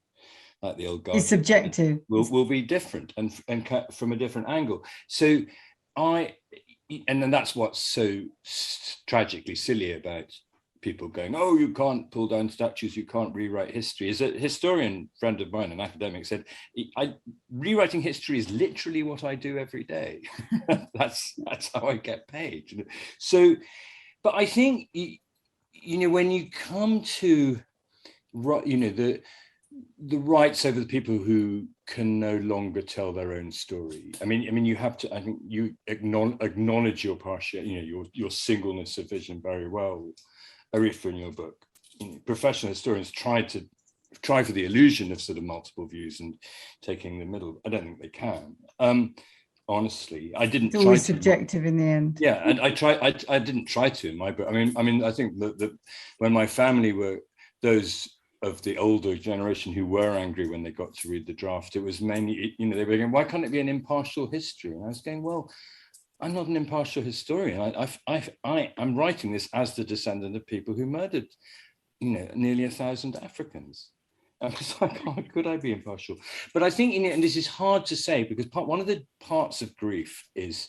like the old Guardian, is subjective. Will be different and from a different angle. So and then that's what's so tragically silly about people going, oh, you can't pull down statues, you can't rewrite history. As a historian friend of mine, an academic, said, rewriting history is literally what I do every day. that's how I get paid. So, but I think, when you come to, the rights over the people who can no longer tell their own story. I mean, you have to. I think you acknowledge your partiality, your singleness of vision very well, Arifa, in your book. Professional historians try for the illusion of sort of multiple views and taking the middle. I don't think they can. Honestly, I didn't. It's always subjective in the end. Yeah, and I didn't try to in my book. I mean, I think that when my family were those of the older generation who were angry when they got to read the draft, it was mainly, they were going, why can't it be an impartial history? And I was going, well, I'm not an impartial historian. I'm writing this as the descendant of people who murdered, nearly 1,000 Africans. I was like, oh, could I be impartial? But I think, and this is hard to say, because one of the parts of grief is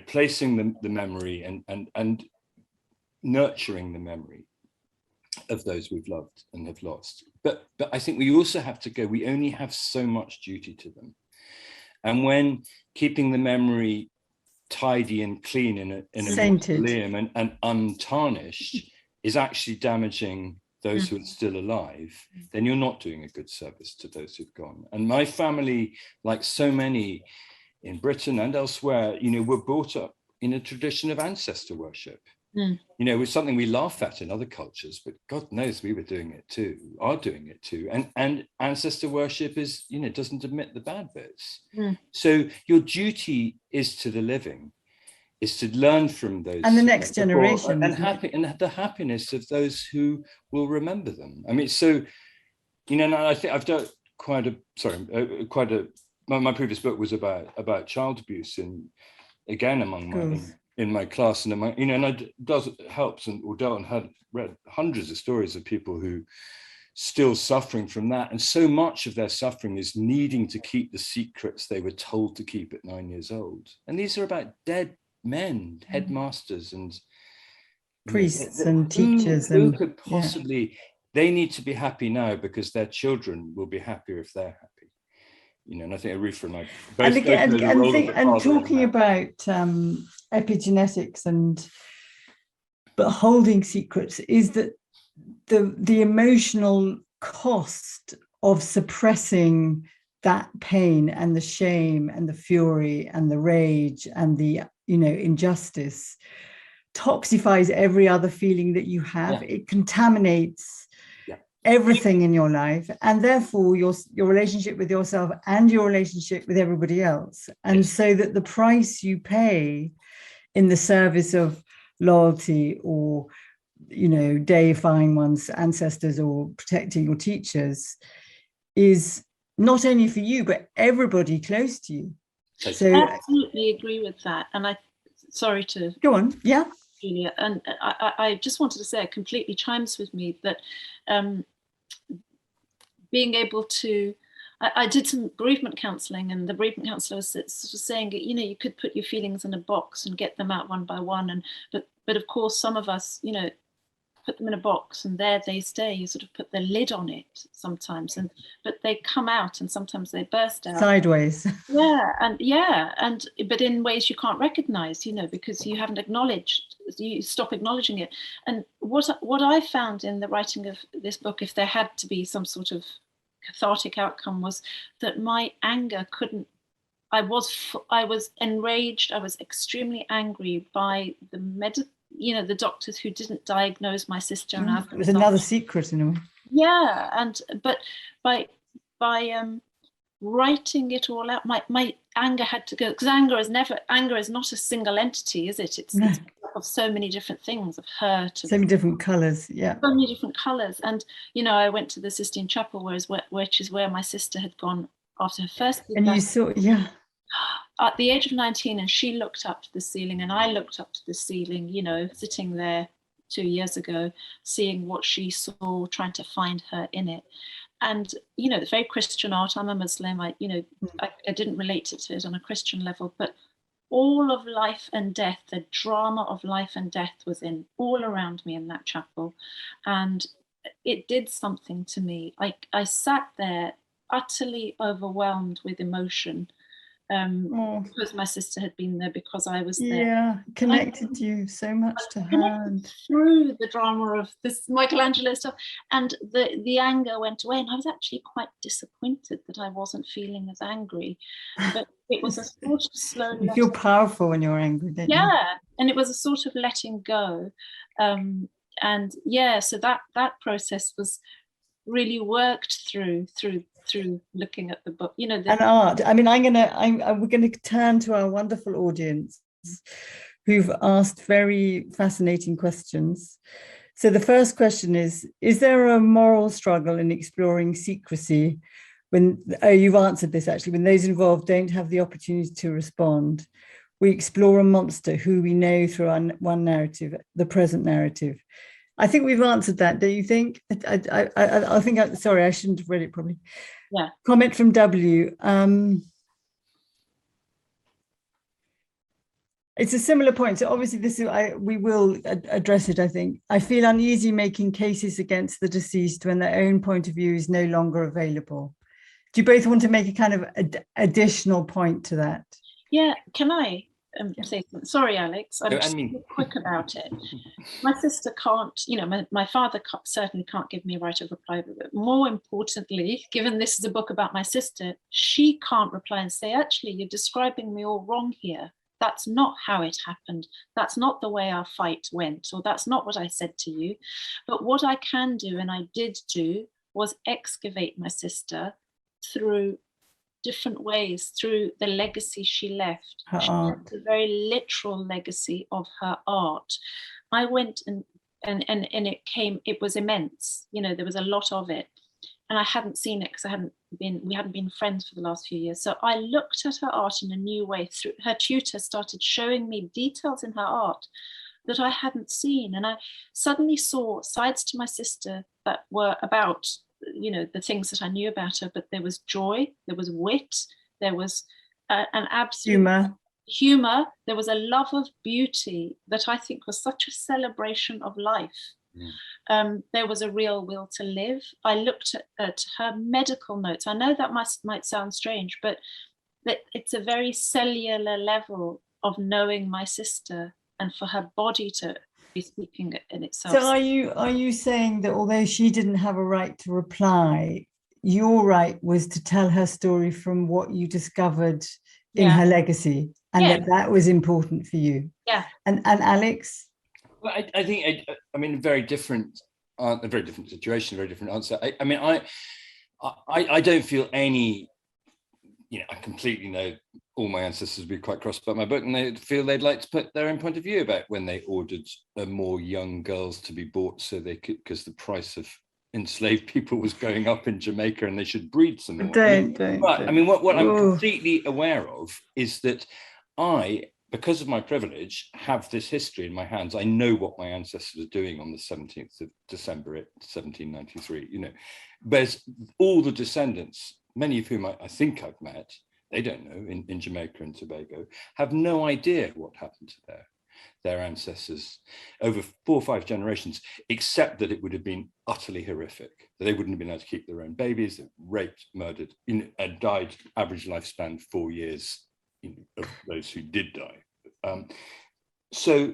placing the memory and nurturing the memory of those we've loved and have lost. But I think we also have to go, we only have so much duty to them. And when keeping the memory tidy and clean in a mausoleum and untarnished is actually damaging those who are still alive, then you're not doing a good service to those who've gone. And my family, like so many in Britain and elsewhere, were brought up in a tradition of ancestor worship. It was something we laugh at in other cultures, but God knows we were doing it too, are doing it too. And ancestor worship is, doesn't admit the bad bits. So your duty is to the living, is to learn from those. And the next generation. And the happiness of those who will remember them. I mean, so, I think I've done my previous book was about child abuse, and again, in my class, and and it helps, and had read hundreds of stories of people who still suffering from that, and so much of their suffering is needing to keep the secrets they were told to keep at 9 years old. And these are about dead men, headmasters, and priests and teachers, who could possibly. They need to be happy now because their children will be happier if they're happy. And I think Arifa and I and talking about epigenetics but holding secrets, is that the emotional cost of suppressing that pain and the shame and the fury and the rage and the injustice toxifies every other feeling that you have. It contaminates everything in your life, and therefore your relationship with yourself and your relationship with everybody else. And so that the price you pay in the service of loyalty or deifying one's ancestors or protecting your teachers is not only for you but everybody close to you. So I absolutely agree with that. And sorry to go on. Julia, and I just wanted to say, it completely chimes with me that being able to, I did some bereavement counselling, and the bereavement counsellor was saying, you could put your feelings in a box and get them out one by one, but of course some of us, put them in a box and there they stay. You sort of put the lid on it sometimes, but they come out and sometimes they burst out sideways. But in ways you can't recognize, because you haven't acknowledged. You stop acknowledging it. And what I found in the writing of this book, if there had to be some sort of cathartic outcome, was that my anger couldn't. I was enraged. I was extremely angry by the doctors who didn't diagnose my sister. And it was another secret in a way. Yeah, but by writing it all out, my anger had to go, because anger is not a single entity, is it? It's made up of so many different things, of hurt, so many different colors. So many different colors. And I went to the Sistine Chapel, which is where my sister had gone after her first. And you saw, at the age of 19, and she looked up to the ceiling, and I looked up to the ceiling, sitting there 2 years ago, seeing what she saw, trying to find her in it. And, it's very Christian art. I'm a Muslim. I didn't relate to it on a Christian level, but all of life and death, the drama of life and death was all around me in that chapel. And it did something to me. I sat there utterly overwhelmed with emotion, because my sister had been there, because I was there. Yeah, connected you so much to her. Through the drama of this Michelangelo stuff, and the anger went away, and I was actually quite disappointed that I wasn't feeling as angry. But it was a sort of slow. You feel powerful when you're angry, don't you? Yeah, and it was a sort of letting go, so that process was really worked through looking at the book, and art. I mean, we're gonna turn to our wonderful audience who've asked very fascinating questions. So the first question is there a moral struggle in exploring secrecy when, you've answered this actually, when those involved don't have the opportunity to respond? We explore a monster who we know through one narrative, the present narrative. I think we've answered that, don't you think? I think, sorry, I shouldn't have read it properly. Yeah. Comment from W. It's a similar point. So obviously we will address it, I think. I feel uneasy making cases against the deceased when their own point of view is no longer available. Do you both want to make a kind of additional point to that? Yeah, can I say something? Sorry, Alex, I'm just quick about it. My sister can't, my father certainly can't give me a right of reply, but more importantly, given this is a book about my sister, she can't reply and say, actually, you're describing me all wrong here. That's not how it happened. That's not the way our fight went, or that's not what I said to you. But what I can do, and I did do, was excavate my sister through different ways, through the legacy she left. She left a very literal legacy of her art. I went and it was immense. There was a lot of it. And I hadn't seen it because we hadn't been friends for the last few years. So I looked at her art in a new way. Through her tutor started showing me details in her art that I hadn't seen. And I suddenly saw sides to my sister that were about, the things that I knew about her, but there was joy, there was wit, there was an absolute humor, there was a love of beauty that I think was such a celebration of life. There was a real will to live. I looked at her medical notes. I know that might sound strange, but it's a very cellular level of knowing my sister, and for her body to be speaking in itself. So are you saying that although she didn't have a right to reply, your right was to tell her story from what you discovered in her legacy, and that was important for you? Yeah. And Alex? Well, I think, a very different situation, very different answer. I don't feel any, I completely know all my ancestors would be quite cross about my book, and they feel they'd like to put their own point of view about when they ordered more young girls to be bought so they could, because the price of enslaved people was going up in Jamaica and they should breed some more. What I'm completely aware of is that because of my privilege, have this history in my hands. I know what my ancestors were doing on the 17th of December 1793, Whereas all the descendants, many of whom I think I've met, they don't know in Jamaica and Tobago, have no idea what happened to there. their ancestors over 4 or 5 generations, except that it would have been utterly horrific. They wouldn't have been able to keep their own babies, raped, murdered, and died, average lifespan 4 years, of those who did die. So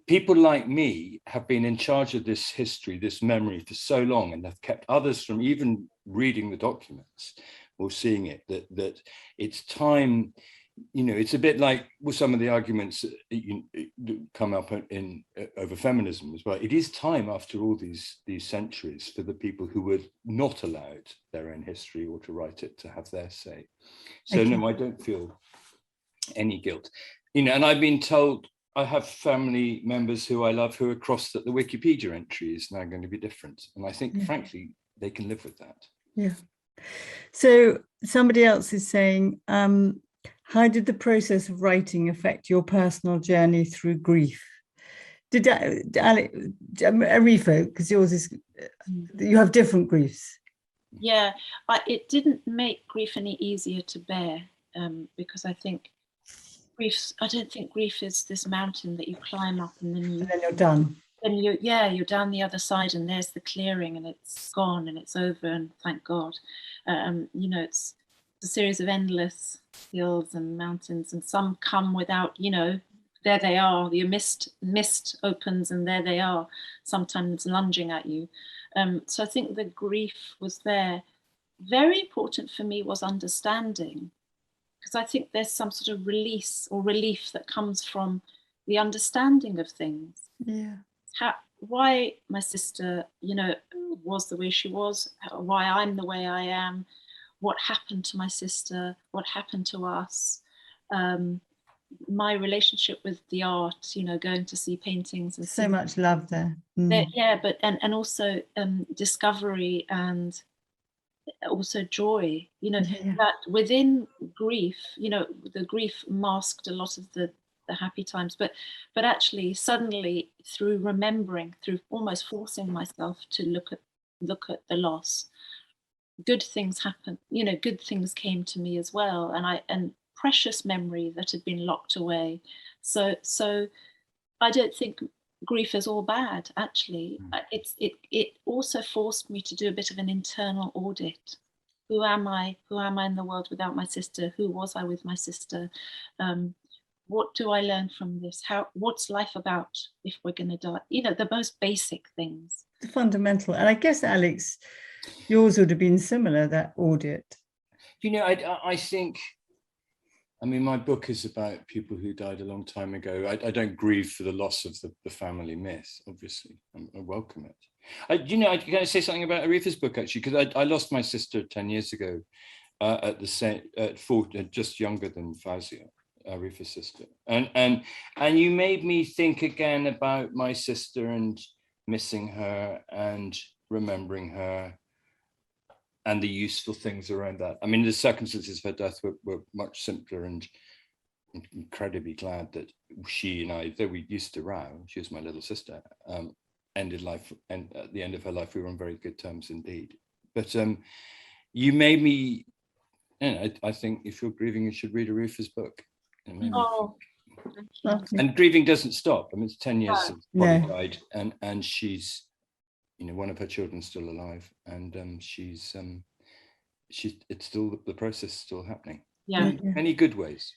people like me have been in charge of this history, this memory for so long, and have kept others from even reading the documents or seeing it, that it's time. It's a bit like with some of the arguments that come up in over feminism as well. It is time, after all these centuries, for the people who were not allowed their own history or to write it to have their say. So no, I don't feel any guilt. And I've been told, I have family members who I love who are cross that the Wikipedia entry is now going to be different. And I think, frankly, they can live with that. Yeah. So somebody else is saying, how did the process of writing affect your personal journey through grief? Did Arifa, because yours is, you have different griefs. Yeah, it didn't make grief any easier to bear, because I don't think grief is this mountain that you climb up and then you're done. And you're down the other side, and there's the clearing, and it's gone, and it's over, and thank God. It's a series of endless hills and mountains, and some come without, there they are. Your mist opens, and there they are, sometimes lunging at you. So I think the grief was there. Very important for me was understanding, because I think there's some sort of release or relief that comes from the understanding of things. Yeah. Why my sister, was the way she was, why I'm the way I am, what happened to my sister, what happened to us, my relationship with the art, going to see paintings and so much love there. Yeah, but and also discovery and also joy, that within grief, the grief masked a lot of the happy times, but actually suddenly through remembering, through almost forcing myself to look at the loss, good things happened, good things came to me as well, and precious memory that had been locked away. So I don't think grief is all bad, actually. It also forced me to do a bit of an internal audit. Who am I in the world without my sister? Who was I with my sister? What do I learn from this? What's life about if we're going to die? The most basic things. The fundamental. And I guess, Alex, yours would have been similar, that audit. I think, my book is about people who died a long time ago. I don't grieve for the loss of the family myth, obviously. I welcome it. I can I say something about Arifa's book, actually, because I lost my sister 10 years ago at 4, just younger than Fazia, Arifa's sister. And you made me think again about my sister and missing her and remembering her and the useful things around that. The circumstances of her death were much simpler, and incredibly glad that she and I, though we used to row, she was my little sister, ended life, and at the end of her life, we were on very good terms indeed. But you made me, I think if you're grieving, you should read Arifa's book. And grieving doesn't stop. It's 10 years since Bobby died, and she's, one of her children's still alive, and it's still, the process is still happening. In many good ways.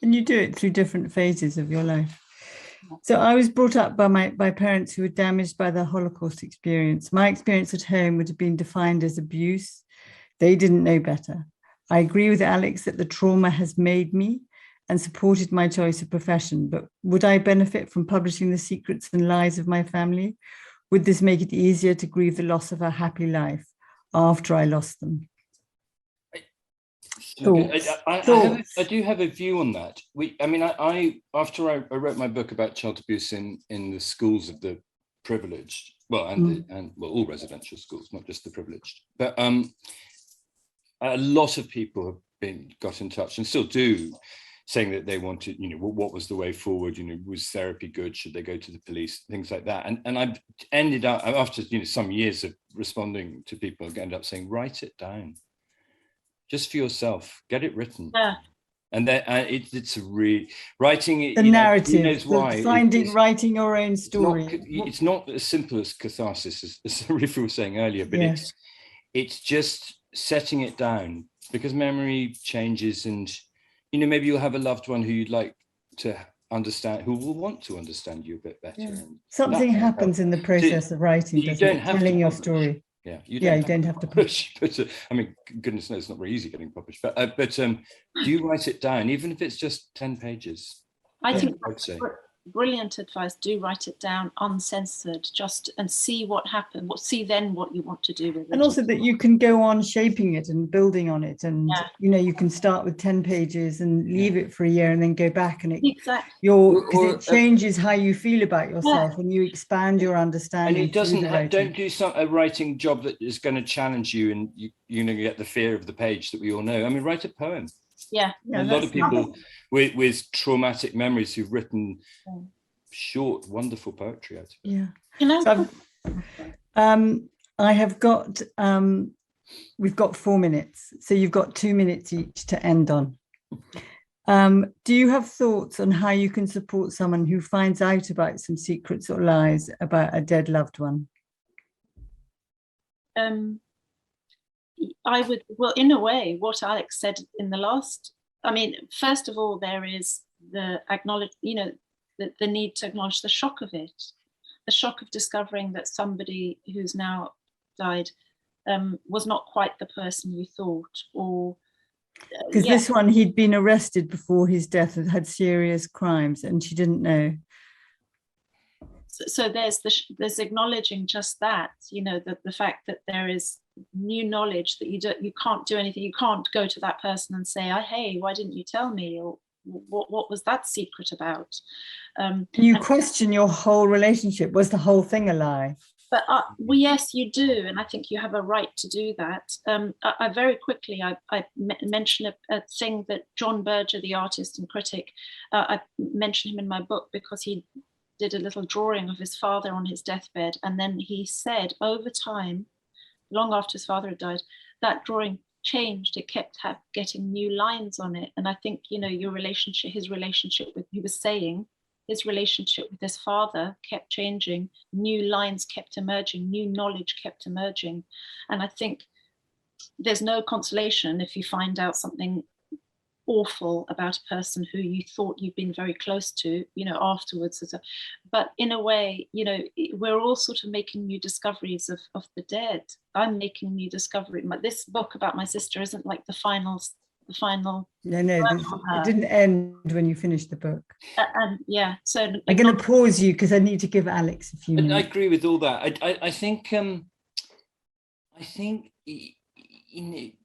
And you do it through different phases of your life. So I was brought up by parents who were damaged by the Holocaust experience. My experience at home would have been defined as abuse. They didn't know better. I agree with Alex that the trauma has made me and supported my choice of profession, but would I benefit from publishing the secrets and lies of my family? Would this make it easier to grieve the loss of a happy life after I lost them? I do have a view on that. After I wrote my book about child abuse in the schools of the privileged, and all residential schools, not just the privileged, but a lot of people have got in touch and still do, saying that they wanted, what was the way forward? Was therapy good? Should they go to the police? Things like that. And I've ended up, after some years of responding to people, I ended up saying, write it down. Just for yourself, get it written. And that it's a writing. The narrative, who knows why? Writing your own story. It's not as simple as catharsis, as Arifa was saying earlier, but yes. it's just setting it down, because memory changes, and maybe you'll have a loved one who you'd like to understand, who will want to understand you a bit better. Yeah. Something happens in the process of writing, telling your story. Yeah, you don't have to push. But I mean, goodness knows, it's not very easy getting published. But do you write it down, even if it's just 10 pages? I think that's brilliant advice. Do write it down uncensored, and see what happened. See then what you want to do with it. And also that you can go on shaping it and building on it, and you can start with 10 pages and leave it for a year and then go back, and because it changes how you feel about yourself, and you expand your understanding. And it doesn't don't do a writing job that is going to challenge you, and you get the fear of the page that we all know. I mean, write a poem. Yeah, a lot of people with traumatic memories who've written short, wonderful poetry out of it. Yeah. So I have got, we've got 4 minutes, so you've got 2 minutes each to end on. Do you have thoughts on how you can support someone who finds out about some secrets or lies about a dead loved one? I would, well, in a way, what Alex said in the last, I mean, first of all, there is the the need to acknowledge the shock of it, the shock of discovering that somebody who's now died was not quite the person you thought, or because this one, he'd been arrested before his death and had serious crimes, and she didn't know. So there's acknowledging just that, the fact that there is new knowledge that you can't do anything. You can't go to that person and say, hey, why didn't you tell me? Or what was that secret about? You question your whole relationship. Was the whole thing a lie? But well, yes, you do, and I think you have a right to do that. I very quickly, I mention a thing that John Berger, the artist and critic, I mentioned him in my book because he did a little drawing of his father on his deathbed, and then he said over time, long after his father had died, that drawing changed. It kept getting new lines on it, and I think your relationship, his relationship with, he was saying, his relationship with his father kept changing, new lines kept emerging, new knowledge kept emerging. And I think there's no consolation if you find out something awful about a person who you thought you've been very close to, afterwards. But in a way, we're all sort of making new discoveries of the dead. I'm making new discovery. This book about my sister isn't like the final. No, it didn't end when you finished the book. So I'm going to pause you because I need to give Alex a few minutes. I agree with all that. I think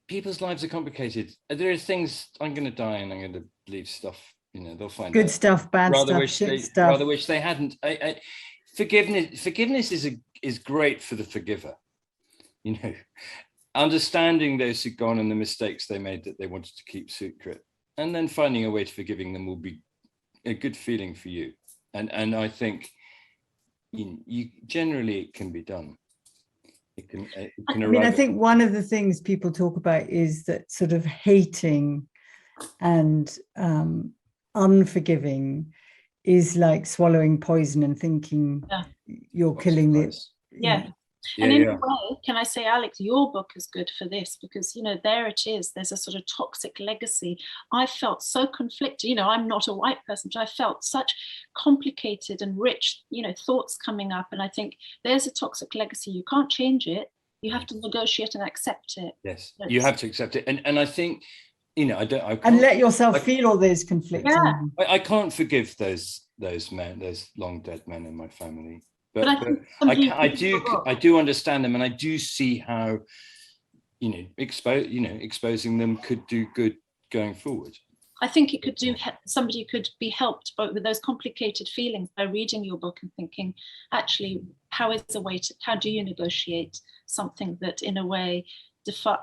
people's lives are complicated. There are things, I'm going to die and I'm going to leave stuff, they'll find good out. stuff, bad stuff, shit stuff. Rather wish they hadn't. Forgiveness is great for the forgiver. Understanding those who've gone and the mistakes they made that they wanted to keep secret, and then finding a way to forgiving them will be a good feeling for you. And I think you generally it can be done. It can I think one of the things people talk about is that sort of hating and unforgiving is like swallowing poison and thinking you're killing this. And in a way, can I say, Alex, your book is good for this because, there it is. There's a sort of toxic legacy. I felt so conflicted. I'm not a white person, but I felt such complicated and rich, thoughts coming up. And I think there's a toxic legacy. You can't change it. You have to negotiate and accept it. Yes, you have to accept it. And I think, and let yourself feel all those conflicts. Yeah. I can't forgive those men, those long dead men in my family. But I do understand them, and I do see how exposing them could do good going forward. I think it could somebody could be helped with those complicated feelings by reading your book and thinking, actually, how do you negotiate something that in a way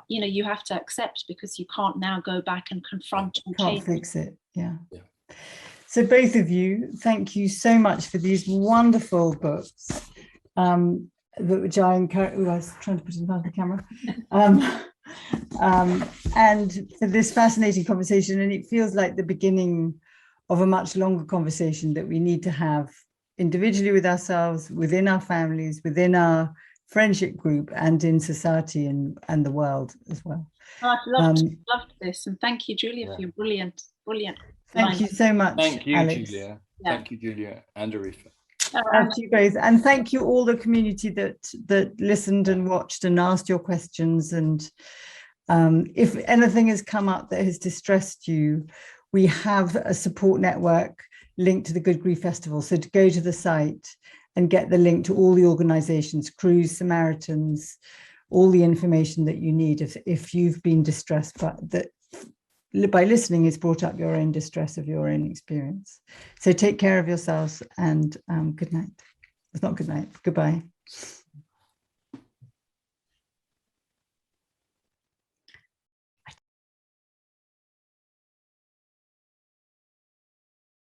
you have to accept because you can't now go back and confront and can't fix it. Yeah. So both of you, thank you so much for these wonderful books, which I encourage. I was trying to put it in front of the camera. and for this fascinating conversation. And it feels like the beginning of a much longer conversation that we need to have individually with ourselves, within our families, within our friendship group, and in society and the world as well. Oh, I've loved this, and thank you, Julia, for your brilliant. Thank you so much. Thank you, Alex. Julia. Yeah. Thank you, Julia and Arifa. Thank you guys, and thank you all the community that listened and watched and asked your questions. And if anything has come up that has distressed you, we have a support network linked to the Good Grief Festival. So to go to the site and get the link to all the organizations, Crews, Samaritans, all the information that you need if you've been distressed, but that by listening it's brought up your own distress of your own experience. So take care of yourselves, and good night. It's not good night, goodbye.